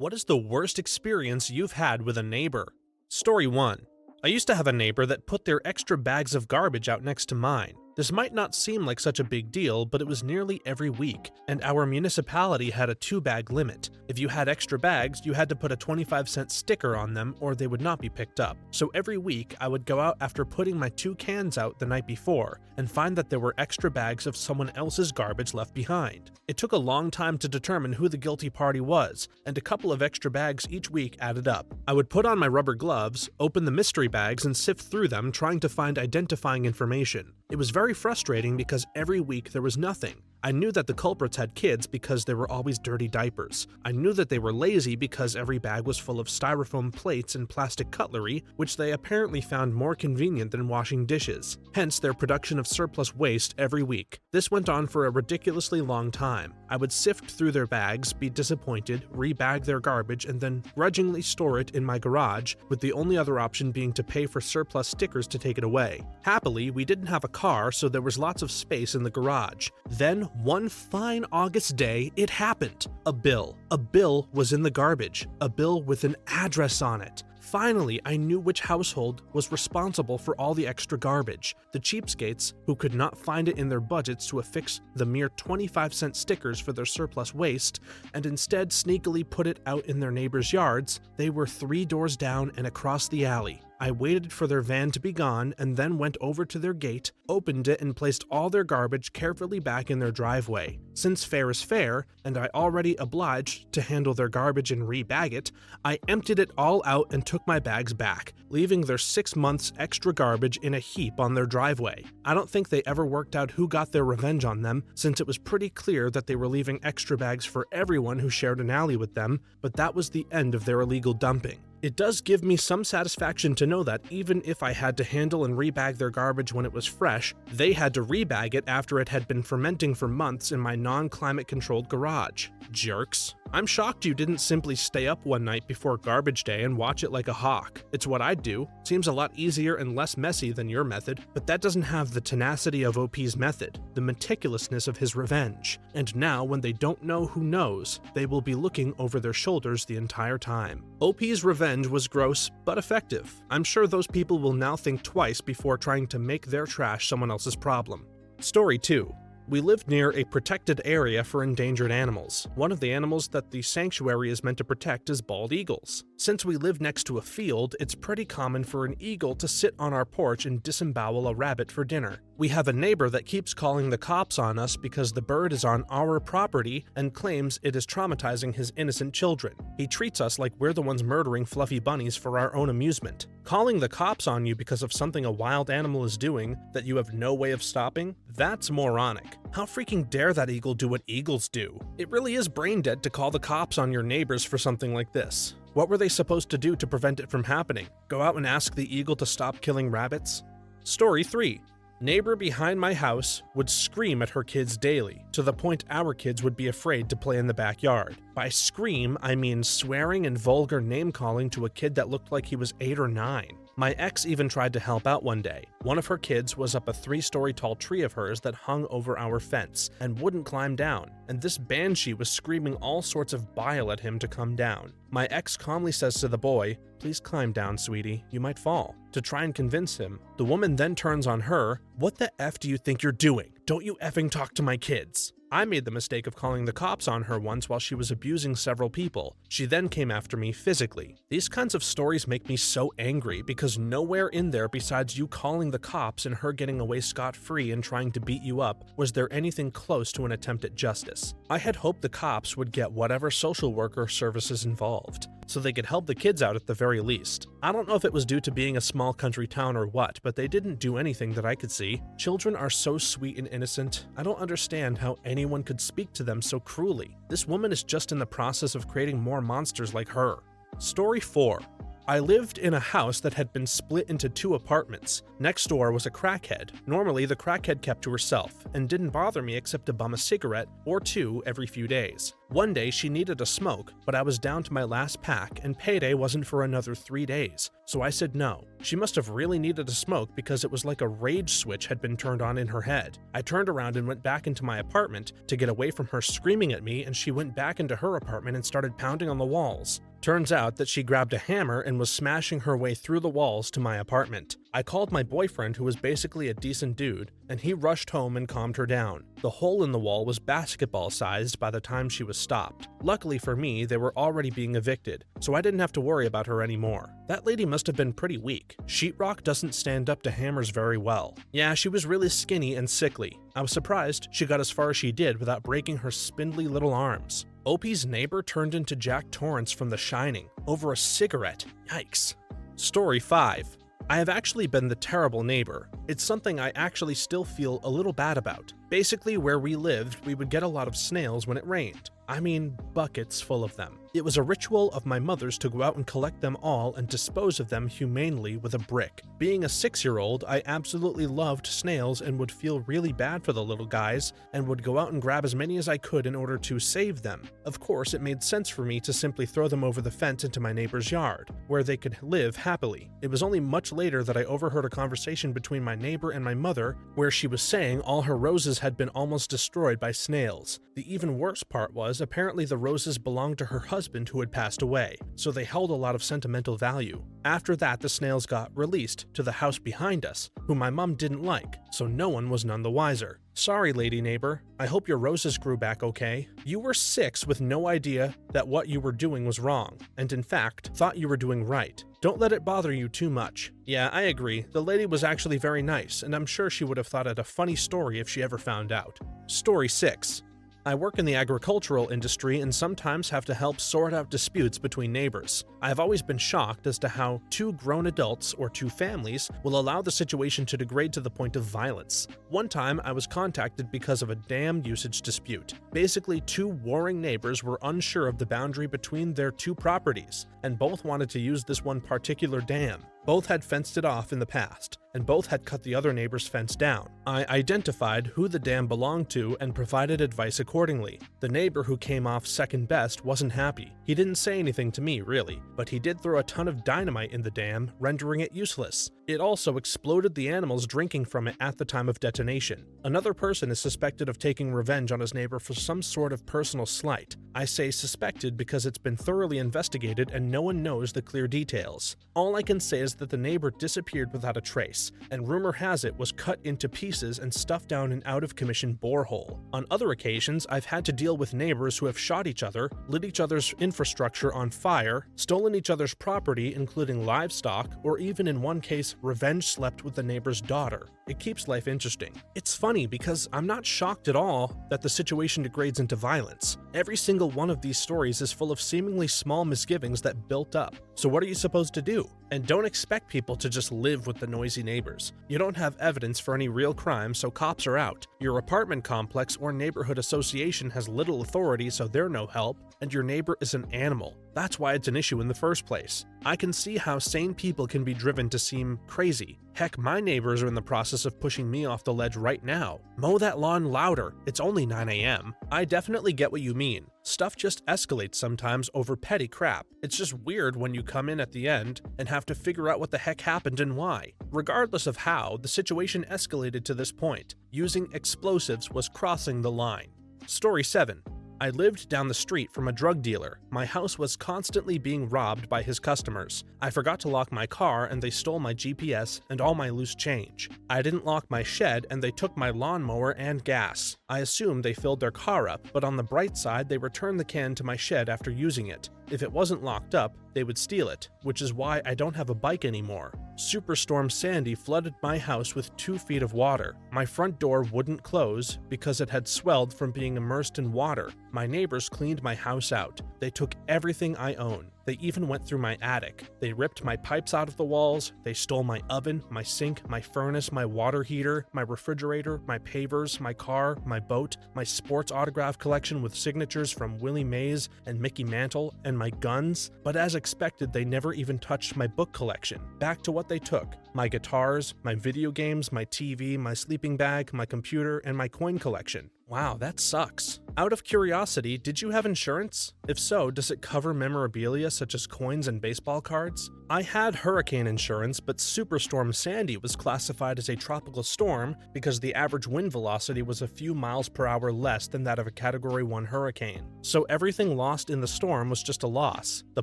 What is the worst experience you've had with a neighbor? Story 1. I used to have a neighbor that put their extra bags of garbage out next to mine. This might not seem like such a big deal, but it was nearly every week, and our municipality had a 2-bag limit. If you had extra bags, you had to put a 25-cent sticker on them or they would not be picked up. So every week, I would go out after putting my 2 cans out the night before and find that there were extra bags of someone else's garbage left behind. It took a long time to determine who the guilty party was, and a couple of extra bags each week added up. I would put on my rubber gloves, open the mystery bags, and sift through them trying to find identifying information. It was very frustrating because every week there was nothing. I knew that the culprits had kids because there were always dirty diapers. I knew that they were lazy because every bag was full of styrofoam plates and plastic cutlery, which they apparently found more convenient than washing dishes. Hence their production of surplus waste every week. This went on for a ridiculously long time. I would sift through their bags, be disappointed, rebag their garbage, and then grudgingly store it in my garage, with the only other option being to pay for surplus stickers to take it away. Happily, we didn't have a car, so there was lots of space in the garage. Then, one fine August day, it happened. A bill. A bill was in the garbage. A bill with an address on it. Finally, I knew which household was responsible for all the extra garbage. The cheapskates, who could not find it in their budgets to affix the mere 25-cent stickers for their surplus waste, and instead sneakily put it out in their neighbors' yards. They were 3 doors down and across the alley. I waited for their van to be gone and then went over to their gate, opened it, and placed all their garbage carefully back in their driveway. Since fair is fair, and I already obliged to handle their garbage and rebag it, I emptied it all out and took my bags back, leaving their 6 months extra garbage in a heap on their driveway. I don't think they ever worked out who got their revenge on them, since it was pretty clear that they were leaving extra bags for everyone who shared an alley with them, but that was the end of their illegal dumping. It does give me some satisfaction to know that even if I had to handle and rebag their garbage when it was fresh, they had to rebag it after it had been fermenting for months in my non-climate controlled garage. Jerks. I'm shocked you didn't simply stay up one night before garbage day and watch it like a hawk. It's what I'd do. Seems a lot easier and less messy than your method, but that doesn't have the tenacity of OP's method, the meticulousness of his revenge. And now, when they don't know who knows, they will be looking over their shoulders the entire time. OP's revenge was gross, but effective. I'm sure those people will now think twice before trying to make their trash someone else's problem. Story 2. We lived near a protected area for endangered animals. One of the animals that the sanctuary is meant to protect is bald eagles. Since we live next to a field, it's pretty common for an eagle to sit on our porch and disembowel a rabbit for dinner. We have a neighbor that keeps calling the cops on us because the bird is on our property and claims it is traumatizing his innocent children. He treats us like we're the ones murdering fluffy bunnies for our own amusement. Calling the cops on you because of something a wild animal is doing that you have no way of stopping? That's moronic. How freaking dare that eagle do what eagles do? It really is brain dead to call the cops on your neighbors for something like this. What were they supposed to do to prevent it from happening? Go out and ask the eagle to stop killing rabbits? Story 3. Neighbor behind my house would scream at her kids daily, to the point our kids would be afraid to play in the backyard. By scream, I mean swearing and vulgar name-calling to a kid that looked like he was 8 or 9. My ex even tried to help out one day. One of her kids was up a 3-story tall tree of hers that hung over our fence and wouldn't climb down, and this banshee was screaming all sorts of bile at him to come down. My ex calmly says to the boy, "Please climb down, sweetie, you might fall," to try and convince him. The woman then turns on her, "What the F do you think you're doing? Don't you effing talk to my kids." I made the mistake of calling the cops on her once while she was abusing several people. She then came after me physically. These kinds of stories make me so angry because nowhere in there besides you calling the cops and her getting away scot-free and trying to beat you up was there anything close to an attempt at justice. I had hoped the cops would get whatever social worker services involved, so they could help the kids out at the very least. I don't know if it was due to being a small country town or what, but they didn't do anything that I could see. Children are so sweet and innocent. I don't understand how anyone could speak to them so cruelly. This woman is just in the process of creating more monsters like her. Story 4. I lived in a house that had been split into 2 apartments. Next door was a crackhead. Normally, the crackhead kept to herself and didn't bother me except to bum a cigarette or 2 every few days. One day, she needed a smoke, but I was down to my last pack and payday wasn't for another 3 days, so I said no. She must have really needed a smoke because it was like a rage switch had been turned on in her head. I turned around and went back into my apartment to get away from her screaming at me, and she went back into her apartment and started pounding on the walls. Turns out that she grabbed a hammer and was smashing her way through the walls to my apartment. I called my boyfriend, who was basically a decent dude, and he rushed home and calmed her down. The hole in the wall was basketball-sized by the time she was stopped. Luckily for me, they were already being evicted, so I didn't have to worry about her anymore. That lady must have been pretty weak. Sheetrock doesn't stand up to hammers very well. Yeah, she was really skinny and sickly. I was surprised she got as far as she did without breaking her spindly little arms. Opie's neighbor turned into Jack Torrance from The Shining over a cigarette. Yikes. Story 5. I have actually been the terrible neighbor. It's something I actually still feel a little bad about. Basically, where we lived, we would get a lot of snails when it rained. I mean, buckets full of them. It was a ritual of my mother's to go out and collect them all and dispose of them humanely with a brick. Being a 6-year-old, I absolutely loved snails and would feel really bad for the little guys and would go out and grab as many as I could in order to save them. Of course, it made sense for me to simply throw them over the fence into my neighbor's yard, where they could live happily. It was only much later that I overheard a conversation between my neighbor and my mother where she was saying all her roses had been almost destroyed by snails. The even worse part was, apparently the roses belonged to her husband who had passed away, so they held a lot of sentimental value. After that, the snails got released to the house behind us, who my mom didn't like, so no one was none the wiser. Sorry, lady neighbor. I hope your roses grew back okay. You were 6 with no idea that what you were doing was wrong, and in fact, thought you were doing right. Don't let it bother you too much. Yeah, I agree. The lady was actually very nice, and I'm sure she would have thought it a funny story if she ever found out. Story 6. I work in the agricultural industry and sometimes have to help sort out disputes between neighbors. I have always been shocked as to how 2 grown adults or 2 families will allow the situation to degrade to the point of violence. One time, I was contacted because of a dam usage dispute. Basically, 2 warring neighbors were unsure of the boundary between their 2 properties, and both wanted to use this one particular dam. Both had fenced it off in the past, and both had cut the other neighbor's fence down. I identified who the dam belonged to and provided advice accordingly. The neighbor who came off second best wasn't happy. He didn't say anything to me, really, but he did throw a ton of dynamite in the dam, rendering it useless. It also exploded the animals drinking from it at the time of detonation. Another person is suspected of taking revenge on his neighbor for some sort of personal slight. I say suspected because it's been thoroughly investigated and no one knows the clear details. All I can say is that the neighbor disappeared without a trace, and rumor has it was cut into pieces and stuffed down an out-of-commission borehole. On other occasions, I've had to deal with neighbors who have shot each other, lit each other's infrastructure on fire, stolen each other's property, including livestock, or even in one case, revenge slept with the neighbor's daughter. It keeps life interesting. It's funny because I'm not shocked at all that the situation degrades into violence. Every single one of these stories is full of seemingly small misgivings that built up. So what are you supposed to do? And don't expect people to just live with the noisy neighbors. You don't have evidence for any real crime, so cops are out. Your apartment complex or neighborhood association has little authority, so they're no help, and your neighbor is an animal. That's why it's an issue in the first place. I can see how sane people can be driven to seem crazy. Heck, my neighbors are in the process of pushing me off the ledge right now. Mow that lawn louder. It's only 9 a.m. I definitely get what you mean. Stuff just escalates sometimes over petty crap. It's just weird when you come in at the end and have to figure out what the heck happened and why. Regardless of how, the situation escalated to this point. Using explosives was crossing the line. Story 7. I lived down the street from a drug dealer. My house was constantly being robbed by his customers. I forgot to lock my car and they stole my GPS and all my loose change. I didn't lock my shed and they took my lawnmower and gas. I assumed they filled their car up, but on the bright side, they returned the can to my shed after using it. If it wasn't locked up, they would steal it, which is why I don't have a bike anymore. Superstorm Sandy flooded my house with 2 feet of water. My front door wouldn't close because it had swelled from being immersed in water. My neighbors cleaned my house out. They took everything I own. They even went through my attic. They ripped my pipes out of the walls. They stole my oven, my sink, my furnace, my water heater, my refrigerator, my pavers, my car, my boat, my sports autograph collection with signatures from Willie Mays and Mickey Mantle, and my guns. But as expected, they never even touched my book collection. Back to what they took: my guitars, my video games, my TV, my sleeping bag, my computer, and my coin collection. Wow, that sucks. Out of curiosity, did you have insurance? If so, does it cover memorabilia such as coins and baseball cards? I had hurricane insurance, but Superstorm Sandy was classified as a tropical storm because the average wind velocity was a few miles per hour less than that of a Category 1 hurricane. So everything lost in the storm was just a loss. The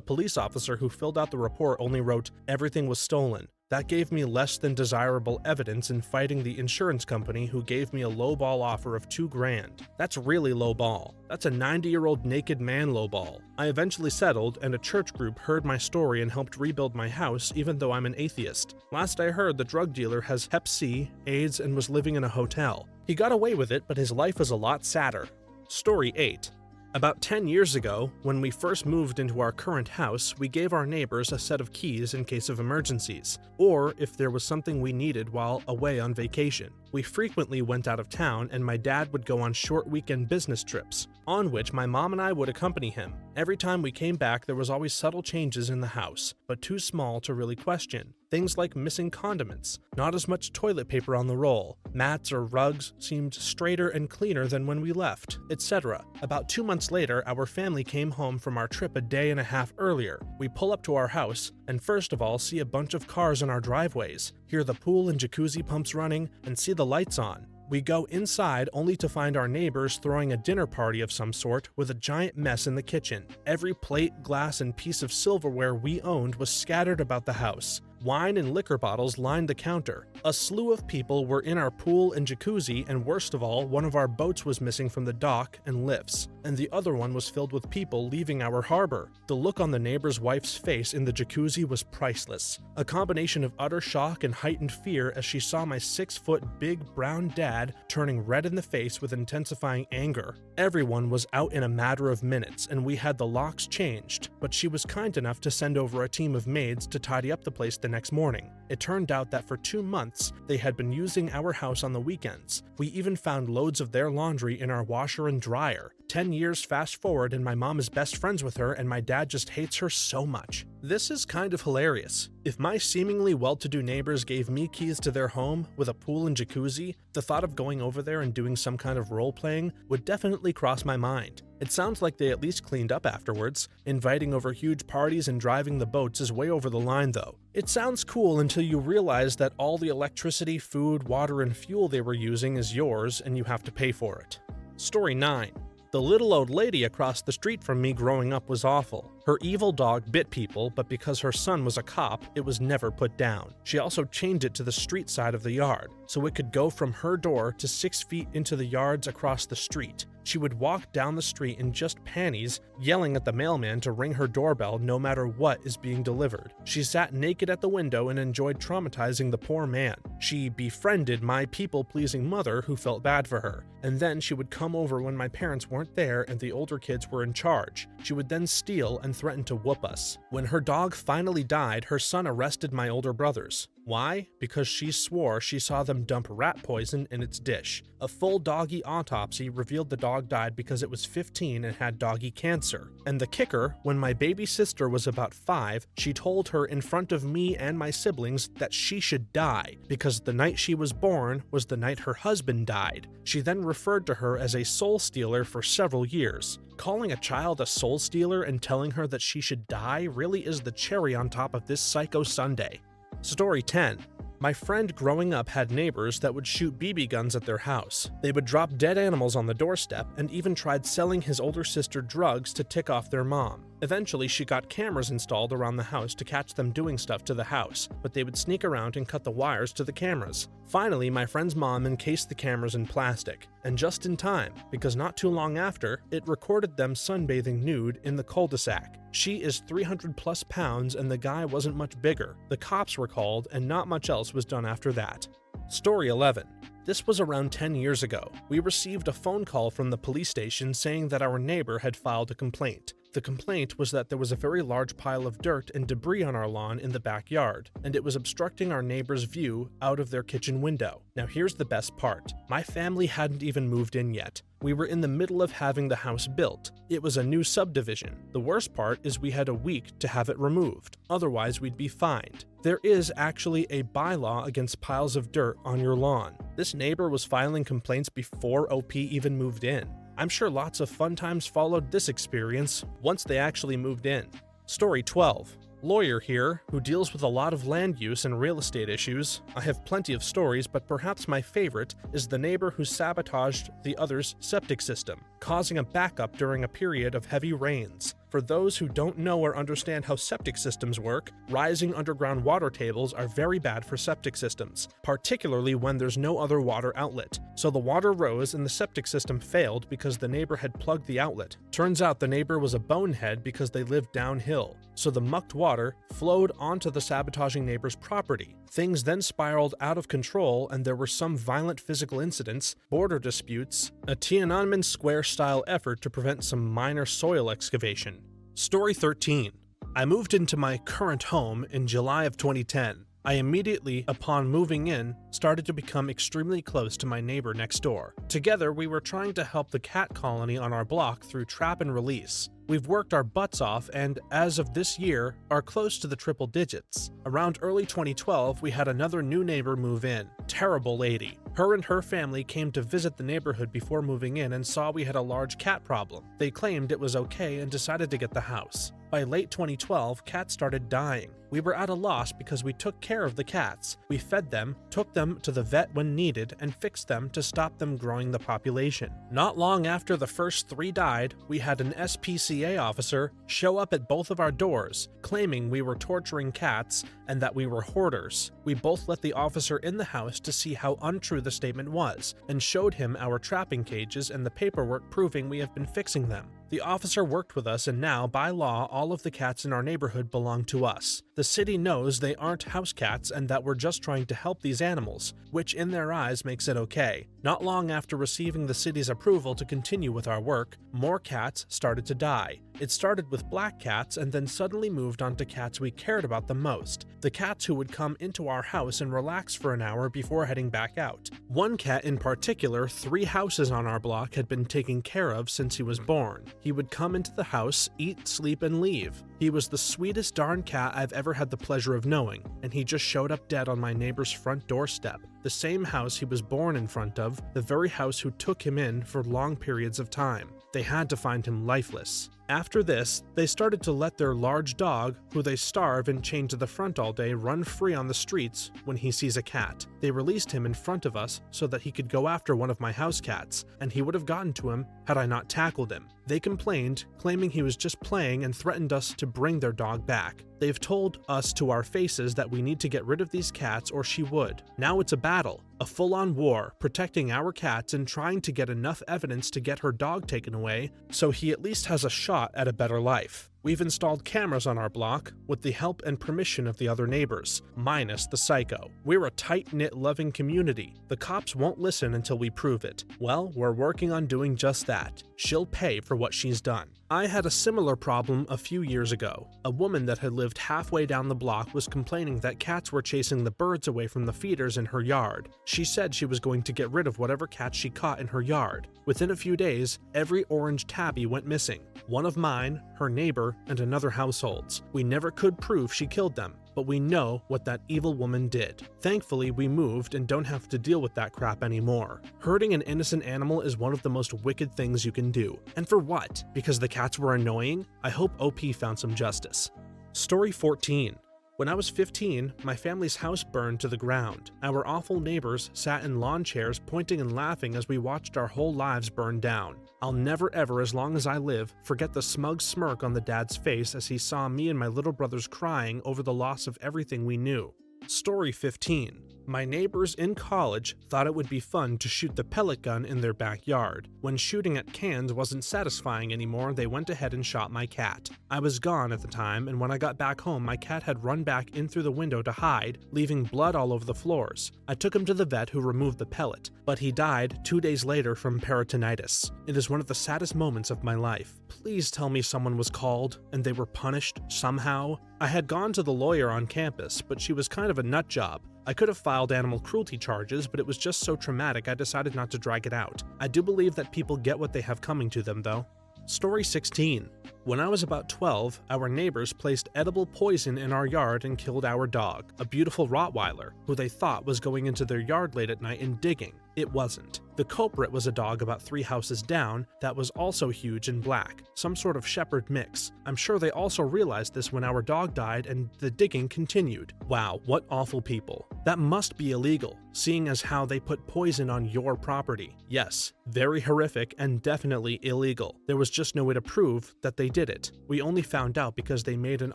police officer who filled out the report only wrote, "Everything was stolen." That gave me less than desirable evidence in fighting the insurance company who gave me a lowball offer of $2,000. That's really lowball. That's a 90-year-old naked man lowball. I eventually settled, and a church group heard my story and helped rebuild my house even though I'm an atheist. Last I heard, the drug dealer has Hep C, AIDS, and was living in a hotel. He got away with it, but his life was a lot sadder. Story 8. About 10 years ago, when we first moved into our current house, we gave our neighbors a set of keys in case of emergencies, or if there was something we needed while away on vacation. We frequently went out of town, and my dad would go on short weekend business trips, on which my mom and I would accompany him. Every time we came back, there was always subtle changes in the house, but too small to really question. Things like missing condiments, not as much toilet paper on the roll, mats or rugs seemed straighter and cleaner than when we left, etc. About 2 months later, our family came home from our trip a day and a half earlier. We pull up to our house, and first of all see a bunch of cars in our driveways, hear the pool and jacuzzi pumps running, and see the lights on. We go inside only to find our neighbors throwing a dinner party of some sort with a giant mess in the kitchen. Every plate, glass, and piece of silverware we owned was scattered about the house. Wine and liquor bottles lined the counter. A slew of people were in our pool and jacuzzi, and worst of all, one of our boats was missing from the dock and lifts, and the other one was filled with people leaving our harbor. The look on the neighbor's wife's face in the jacuzzi was priceless. A combination of utter shock and heightened fear as she saw my 6-foot big brown dad turning red in the face with intensifying anger. Everyone was out in a matter of minutes, and we had the locks changed, but she was kind enough to send over a team of maids to tidy up the place the next morning. It turned out that for 2 months, they had been using our house on the weekends. We even found loads of their laundry in our washer and dryer. 10 years fast forward, and my mom is best friends with her, and my dad just hates her so much. This is kind of hilarious. If my seemingly well-to-do neighbors gave me keys to their home with a pool and jacuzzi, the thought of going over there and doing some kind of role-playing would definitely cross my mind. It sounds like they at least cleaned up afterwards. Inviting over huge parties and driving the boats is way over the line though. It sounds cool until you realize that all the electricity, food, water, and fuel they were using is yours and you have to pay for it. Story 9. The little old lady across the street from me growing up was awful. Her evil dog bit people, but because her son was a cop, it was never put down. She also chained it to the street side of the yard, so it could go from her door to 6 feet into the yards across the street. She would walk down the street in just panties, yelling at the mailman to ring her doorbell no matter what is being delivered. She sat naked at the window and enjoyed traumatizing the poor man. She befriended my people-pleasing mother who felt bad for her, and then she would come over when my parents weren't there and the older kids were in charge. She would then steal and threaten to whoop us. When her dog finally died, her son arrested my older brothers. Why? Because she swore she saw them dump rat poison in its dish. A full doggy autopsy revealed the dog died because it was 15 and had doggy cancer. And the kicker, when my baby sister was about 5, she told her in front of me and my siblings that she should die, because the night she was born was the night her husband died. She then referred to her as a soul stealer for several years. Calling a child a soul stealer and telling her that she should die really is the cherry on top of this psycho Sunday. Story 10. My friend growing up had neighbors that would shoot BB guns at their house. They would drop dead animals on the doorstep and even tried selling his older sister drugs to tick off their mom. Eventually, she got cameras installed around the house to catch them doing stuff to the house, but they would sneak around and cut the wires to the cameras. Finally, my friend's mom encased the cameras in plastic, and just in time, because not too long after, it recorded them sunbathing nude in the cul-de-sac. She is 300 plus pounds and the guy wasn't much bigger. The cops were called and not much else was done after that. Story 11. This was around 10 years ago. We received a phone call from the police station saying that our neighbor had filed a complaint. The complaint was that there was a very large pile of dirt and debris on our lawn in the backyard, and it was obstructing our neighbor's view out of their kitchen window. Now here's the best part. My family hadn't even moved in yet. We were in the middle of having the house built. It was a new subdivision. The worst part is we had a week to have it removed. Otherwise, we'd be fined. There is actually a bylaw against piles of dirt on your lawn. This neighbor was filing complaints before OP even moved in. I'm sure lots of fun times followed this experience once they actually moved in. Story 12. Lawyer here, who deals with a lot of land use and real estate issues. I have plenty of stories, but perhaps my favorite is the neighbor who sabotaged the other's septic system, causing a backup during a period of heavy rains. For those who don't know or understand how septic systems work, rising underground water tables are very bad for septic systems, particularly when there's no other water outlet. So the water rose and the septic system failed because the neighbor had plugged the outlet. Turns out the neighbor was a bonehead because they lived downhill, so the mucked water flowed onto the sabotaging neighbor's property. Things then spiraled out of control and there were some violent physical incidents, border disputes, a Tiananmen Square-style effort to prevent some minor soil excavation. Story 13. I moved into my current home in July of 2010. I immediately, upon moving in, started to become extremely close to my neighbor next door. Together, we were trying to help the cat colony on our block through trap and release. We've worked our butts off and, as of this year, are close to the triple digits. Around early 2012, we had another new neighbor move in. Terrible lady. Her and her family came to visit the neighborhood before moving in and saw we had a large cat problem. They claimed it was okay and decided to get the house. By late 2012, cats started dying. We were at a loss because we took care of the cats. We fed them, took them to the vet when needed, and fixed them to stop them growing the population. Not long after the first 3 died, we had an SPCA officer show up at both of our doors, claiming we were torturing cats and that we were hoarders. We both let the officer in the house to see how untrue the statement was, and showed him our trapping cages and the paperwork proving we have been fixing them. The officer worked with us and now, by law, all of the cats in our neighborhood belong to us. The city knows they aren't house cats and that we're just trying to help these animals, which in their eyes makes it okay. Not long after receiving the city's approval to continue with our work, more cats started to die. It started with black cats and then suddenly moved on to cats we cared about the most, the cats who would come into our house and relax for an hour before heading back out. One cat in particular, 3 houses on our block had been taken care of since he was born. He would come into the house, eat, sleep, and leave. He was the sweetest darn cat I've ever had the pleasure of knowing, and he just showed up dead on my neighbor's front doorstep. The same house he was born in front of, the very house who took him in for long periods of time. They had to find him lifeless. After this, they started to let their large dog, who they starve and chain to the front all day, run free on the streets when he sees a cat. They released him in front of us so that he could go after one of my house cats, and he would have gotten to him had I not tackled him. They complained, claiming he was just playing, and threatened us to bring their dog back. They've told us to our faces that we need to get rid of these cats or she would. Now it's a battle, a full-on war, protecting our cats and trying to get enough evidence to get her dog taken away so he at least has a shot at a better life. We've installed cameras on our block with the help and permission of the other neighbors, minus the psycho. We're a tight-knit, loving community. The cops won't listen until we prove it. Well, we're working on doing just that. She'll pay for what she's done. I had a similar problem a few years ago. A woman that had lived halfway down the block was complaining that cats were chasing the birds away from the feeders in her yard. She said she was going to get rid of whatever cats she caught in her yard. Within a few days, every orange tabby went missing. One of mine, her neighbor, and another household's. We never could prove she killed them, but we know what that evil woman did. Thankfully, we moved and don't have to deal with that crap anymore. Hurting an innocent animal is one of the most wicked things you can do. And for what? Because the cats were annoying? I hope OP found some justice. Story 14. When I was 15, my family's house burned to the ground. Our awful neighbors sat in lawn chairs pointing and laughing as we watched our whole lives burn down. I'll never ever, as long as I live, forget the smug smirk on the dad's face as he saw me and my little brothers crying over the loss of everything we knew. Story 15. My neighbors in college thought it would be fun to shoot the pellet gun in their backyard. When shooting at cans wasn't satisfying anymore, they went ahead and shot my cat. I was gone at the time, and when I got back home, my cat had run back in through the window to hide, leaving blood all over the floors. I took him to the vet who removed the pellet, but he died 2 days later from peritonitis. It is one of the saddest moments of my life. Please tell me someone was called and they were punished somehow. I had gone to the lawyer on campus, but she was kind of a nut job. I could have filed animal cruelty charges, but it was just so traumatic I decided not to drag it out. I do believe that people get what they have coming to them, though. Story 16. When I was about 12, our neighbors placed edible poison in our yard and killed our dog, a beautiful Rottweiler, who they thought was going into their yard late at night and digging. It wasn't. The culprit was a dog about 3 houses down that was also huge and black, some sort of shepherd mix. I'm sure they also realized this when our dog died and the digging continued. Wow, what awful people. That must be illegal, seeing as how they put poison on your property. Yes, very horrific and definitely illegal. There was just no way to prove that they did it. We only found out because they made an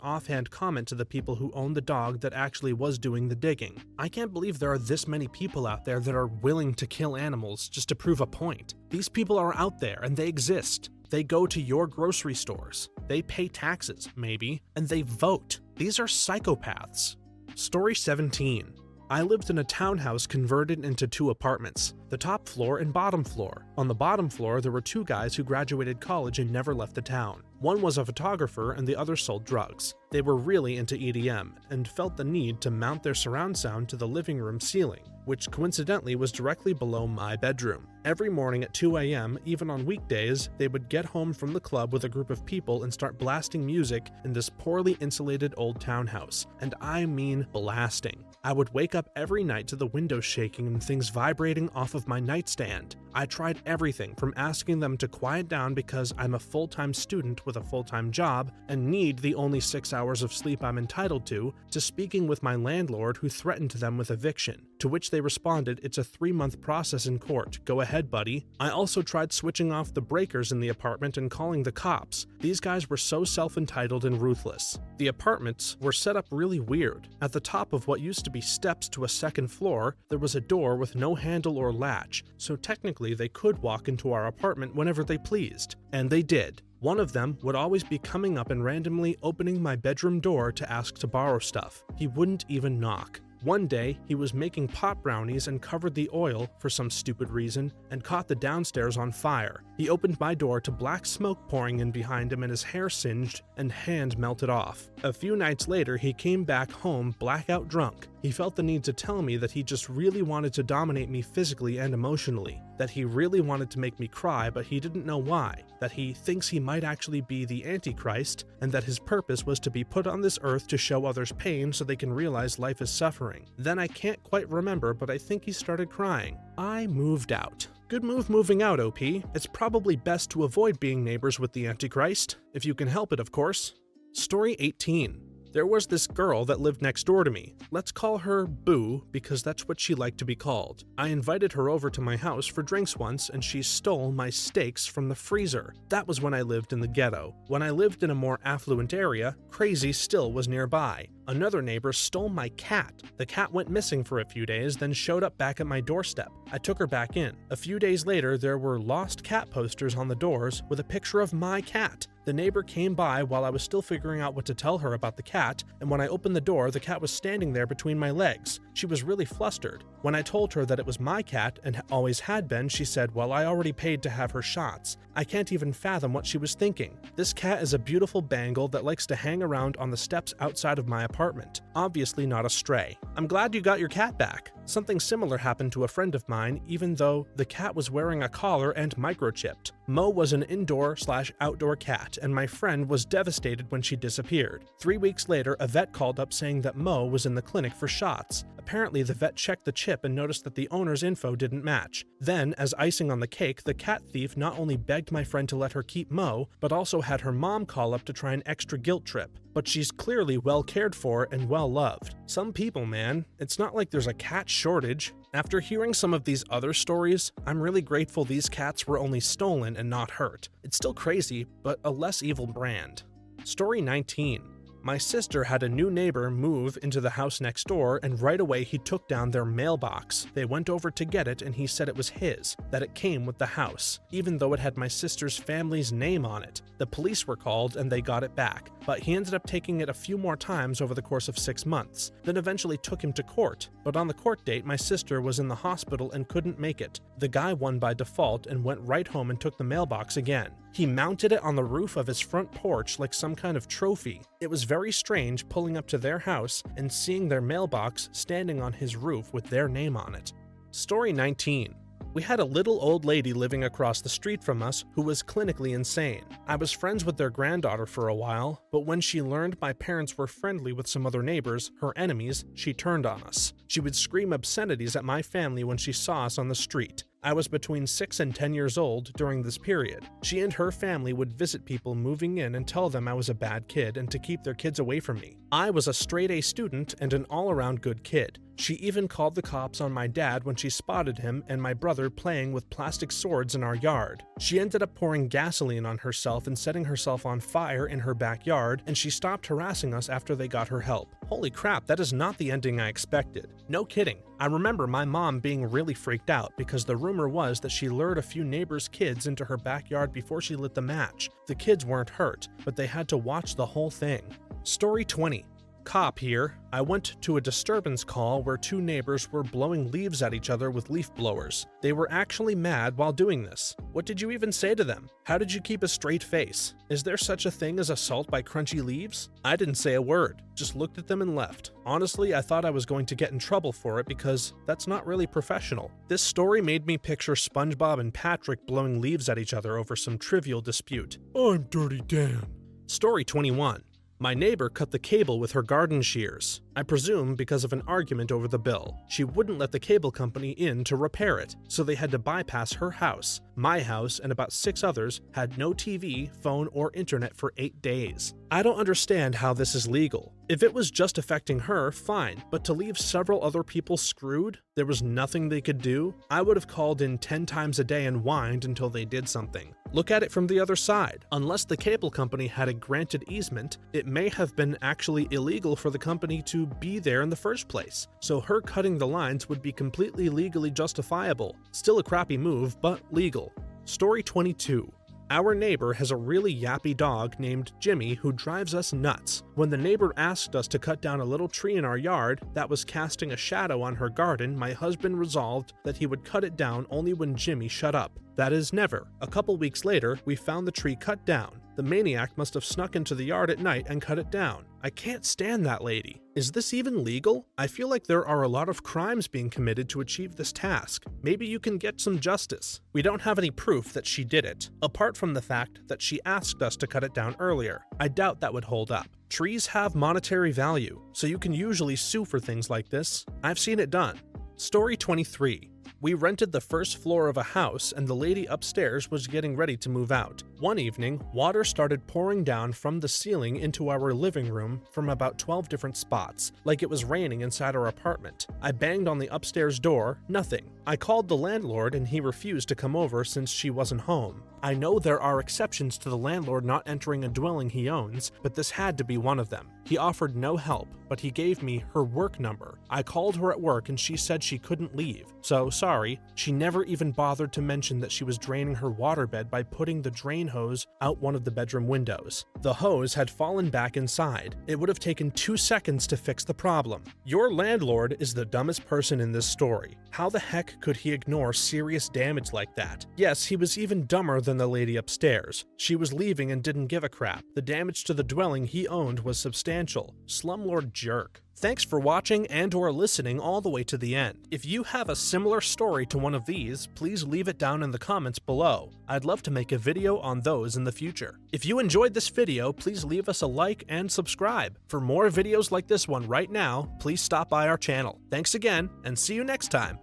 offhand comment to the people who owned the dog that actually was doing the digging. I can't believe there are this many people out there that are willing to kill animals just to prove a point. These people are out there and they exist. They go to your grocery stores. They pay taxes, maybe, and they vote. These are psychopaths. Story 17. I lived in a townhouse converted into 2 apartments, the top floor and bottom floor. On the bottom floor, there were 2 guys who graduated college and never left the town. One was a photographer and the other sold drugs. They were really into EDM and felt the need to mount their surround sound to the living room ceiling, which coincidentally was directly below my bedroom. Every morning at 2 a.m., even on weekdays, they would get home from the club with a group of people and start blasting music in this poorly insulated old townhouse. And I mean blasting. I would wake up every night to the windows shaking and things vibrating off of my nightstand. I tried everything from asking them to quiet down because I'm a full-time student with a full-time job and need the only 6 hours of sleep I'm entitled to speaking with my landlord who threatened them with eviction, to which they responded, "It's a 3-month process in court. Go ahead, buddy." I also tried switching off the breakers in the apartment and calling the cops. These guys were so self-entitled and ruthless. The apartments were set up really weird. At the top of what used to be steps to a second floor, there was a door with no handle or latch, so technically they could walk into our apartment whenever they pleased. And they did. One of them would always be coming up and randomly opening my bedroom door to ask to borrow stuff. He wouldn't even knock. One day, he was making pot brownies and covered the oil, for some stupid reason, and caught the downstairs on fire. He opened my door to black smoke pouring in behind him and his hair singed and hand melted off. A few nights later, he came back home blackout drunk. He felt the need to tell me that he just really wanted to dominate me physically and emotionally, that he really wanted to make me cry but he didn't know why, that he thinks he might actually be the Antichrist, and that his purpose was to be put on this earth to show others pain so they can realize life is suffering. Then I can't quite remember, but I think he started crying. I moved out. Good move moving out, OP. It's probably best to avoid being neighbors with the Antichrist, if you can help it, of course. Story 18. There was this girl that lived next door to me. Let's call her Boo, because that's what she liked to be called. I invited her over to my house for drinks once, and she stole my steaks from the freezer. That was when I lived in the ghetto. When I lived in a more affluent area, Crazy still was nearby. Another neighbor stole my cat. The cat went missing for a few days, then showed up back at my doorstep. I took her back in. A few days later, there were lost cat posters on the doors with a picture of my cat. The neighbor came by while I was still figuring out what to tell her about the cat, and when I opened the door, the cat was standing there between my legs. She was really flustered. When I told her that it was my cat and always had been, she said, "Well, I already paid to have her shots." I can't even fathom what she was thinking. This cat is a beautiful Bengal that likes to hang around on the steps outside of my apartment. Obviously not a stray. I'm glad you got your cat back. Something similar happened to a friend of mine, even though the cat was wearing a collar and microchipped. Mo was an indoor/outdoor cat, and my friend was devastated when she disappeared. 3 weeks later, a vet called up saying that Mo was in the clinic for shots. Apparently, the vet checked the chip and noticed that the owner's info didn't match. Then, as icing on the cake, the cat thief not only begged my friend to let her keep Mo, but also had her mom call up to try an extra guilt trip. But she's clearly well cared for and well loved. Some people, man, it's not like there's a cat shortage. After hearing some of these other stories, I'm really grateful these cats were only stolen and not hurt. It's still crazy, but a less evil brand. Story 19. My sister had a new neighbor move into the house next door, and right away he took down their mailbox. They went over to get it and he said it was his, that it came with the house, even though it had my sister's family's name on it. The police were called and they got it back, but he ended up taking it a few more times over the course of 6 months, then eventually took him to court. But on the court date, my sister was in the hospital and couldn't make it. The guy won by default and went right home and took the mailbox again. He mounted it on the roof of his front porch like some kind of trophy. It was very strange pulling up to their house and seeing their mailbox standing on his roof with their name on it. Story 19. We had a little old lady living across the street from us who was clinically insane. I was friends with their granddaughter for a while, but when she learned my parents were friendly with some other neighbors, her enemies, she turned on us. She would scream obscenities at my family when she saw us on the street. I was between 6 and 10 years old during this period. She and her family would visit people moving in and tell them I was a bad kid and to keep their kids away from me. I was a straight-A student and an all-around good kid. She even called the cops on my dad when she spotted him and my brother playing with plastic swords in our yard. She ended up pouring gasoline on herself and setting herself on fire in her backyard, and she stopped harassing us after they got her help. Holy crap, that is not the ending I expected. No kidding. I remember my mom being really freaked out because the rumor was that she lured a few neighbors' kids into her backyard before she lit the match. The kids weren't hurt, but they had to watch the whole thing. Story 20. Cop here. I went to a disturbance call where 2 neighbors were blowing leaves at each other with leaf blowers. They were actually mad while doing this. What did you even say to them? How did you keep a straight face? Is there such a thing as assault by crunchy leaves? I didn't say a word, just looked at them and left. Honestly, I thought I was going to get in trouble for it because that's not really professional. This story made me picture SpongeBob and Patrick blowing leaves at each other over some trivial dispute. I'm Dirty Dan. Story 21. My neighbor cut the cable with her garden shears. I presume because of an argument over the bill. She wouldn't let the cable company in to repair it, so they had to bypass her house. My house and about 6 others had no TV, phone, or internet for 8 days. I don't understand how this is legal. If it was just affecting her, fine, but to leave several other people screwed, there was nothing they could do? I would have called in 10 times a day and whined until they did something. Look at it from the other side. Unless the cable company had a granted easement, it may have been actually illegal for the company to be there in the first place. So her cutting the lines would be completely legally justifiable. Still a crappy move, but legal. Story 22. Our neighbor has a really yappy dog named Jimmy who drives us nuts. When the neighbor asked us to cut down a little tree in our yard that was casting a shadow on her garden, my husband resolved that he would cut it down only when Jimmy shut up. That is, never. A couple weeks later, we found the tree cut down. The maniac must have snuck into the yard at night and cut it down. I can't stand that lady. Is this even legal? I feel like there are a lot of crimes being committed to achieve this task. Maybe you can get some justice. We don't have any proof that she did it, apart from the fact that she asked us to cut it down earlier. I doubt that would hold up. Trees have monetary value, so you can usually sue for things like this. I've seen it done. Story 23. We rented the first floor of a house and the lady upstairs was getting ready to move out. One evening, water started pouring down from the ceiling into our living room from about 12 different spots, like it was raining inside our apartment. I banged on the upstairs door, nothing. I called the landlord and he refused to come over since she wasn't home. I know there are exceptions to the landlord not entering a dwelling he owns, but this had to be one of them. He offered no help, but he gave me her work number. I called her at work and she said she couldn't leave. So, sorry, she never even bothered to mention that she was draining her waterbed by putting the drain hose out one of the bedroom windows. The hose had fallen back inside. It would have taken 2 seconds to fix the problem. Your landlord is the dumbest person in this story. How the heck could he ignore serious damage like that? Yes, he was even dumber than the lady upstairs. She was leaving and didn't give a crap. The damage to the dwelling he owned was substantial. Slumlord jerk. Thanks for watching and/or listening all the way to the end. If you have a similar story to one of these, please leave it down in the comments below. I'd love to make a video on those in the future. If you enjoyed this video, please leave us a like and subscribe. For more videos like this one right now, please stop by our channel. Thanks again, and see you next time.